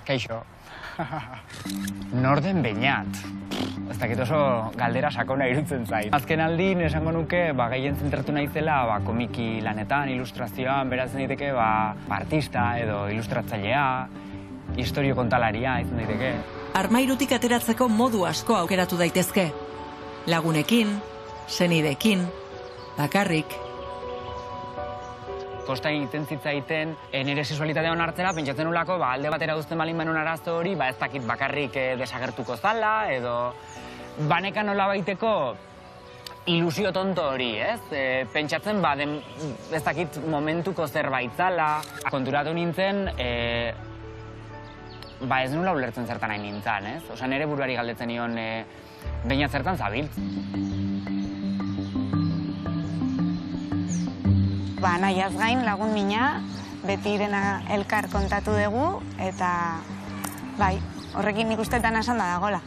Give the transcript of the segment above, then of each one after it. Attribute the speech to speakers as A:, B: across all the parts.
A: Kaixo. Norden Beñat. Ez dakit oso galdera sakona iruditzen zait. Azken aldin esango nuke gehien zentratu naizela komiki lanetan, ilustrazioan, beraz daiteke artista edo ilustratzailea, historio kontalaria izan daiteke.
B: Armairutik ateratzeko modu asko aukeratu daitezke. Lagunekin, senidekin, bakarrik.
A: Kosta egiten zitzaiten nire sexualitatea onartzera, pentsatzen nulako alde batera uzten balin benun arazo hori, ez dakit bakarrik desagertuko zala, edo banekan nola baiteko ilusio tonto hori, ez? Pentsatzen ez dakit momentuko zerbait zala. Konturatu nintzen, ez nula ulertzen zertan nahi nintzen, ez? Osa nire buruari galdetzen nion, Beñat zertan zabiltz.
C: Nahiaz gain lagun mina, beti dena elkar kontatu dugu, eta horrekin nik ustetan asan da dagoela.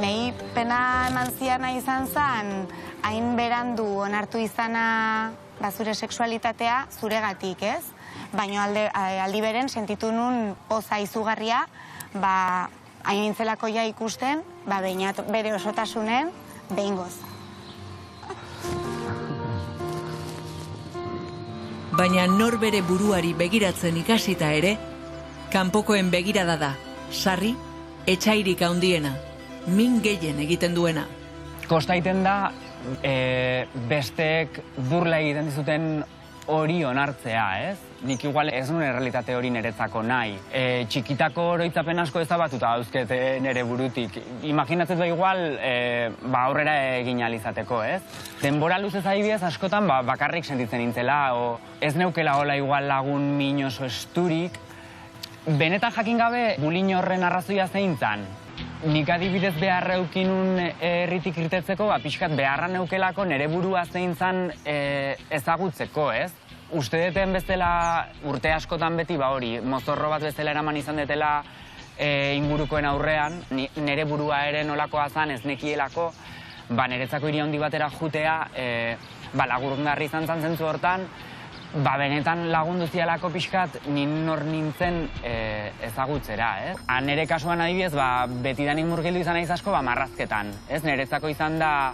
C: Nei pena eman ziana izan zen, hain berandu onartu izana zure sexualitatea zuregatik, ez? Baina aldi beren sentitu nun poza izugarria, hain nintzelako ja ikusten, Beñat bere osotasunen behingoz.
B: Baina nor bere buruari begiratzen ikasita ere, kanpokoen begirada da, sarri, etxairik handiena, min gehien egiten duena.
A: Kosta egiten da, besteek burla egiten dizuten hori onartzea, ez? Nik igual ez nuen errealitate hori niretzako nahi. Txikitako oroitzapen asko ezabatuta dauzket nire burutik. Imaginatzen da igual aurrera egin alizateko, ez? Denbora luzez adibidez askotan bakarrik sentitzen nintzela, ez neukela hola igual lagun min oso esturik. Benetan jakin gabe bulin horren arrazoia zein zan. Nik adibidez beharra eukinun herritik irtetzeko, pixkat beharra neukelako nire burua zein zan ezagutzeko, ez? Uste deten bezala urte askotan beti hori, mozorro bat bezala eraman izan detela ingurukoen aurrean, nire burua ere nolakoa zan ez nekielako, niretzako hiri handi batera jutea lagungarri izan zan zentzu hortan, benetan lagundu zialako pixkat nor nintzen ezagutzera, ez? Nire kasuan adibidez, betidanik murgildu izan naiz asko marrazketan, ez? Niretzako izan da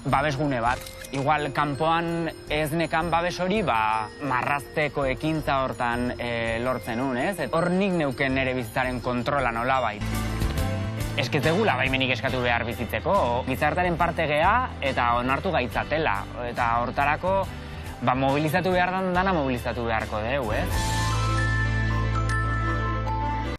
A: babesgune bat. Igual, kanpoan ez nekan babes hori, marrazteko ekintza hortan lortzen nun, ez? Hor nik neuken nire bizitzaren kontrola nolabait. Esketzegula baimenik eskatu behar bizitzeko, gizartaren parte gea eta onartu gaitzatela. Eta hortarako, mobilizatu behar dana mobilizatu beharko dugu, ez?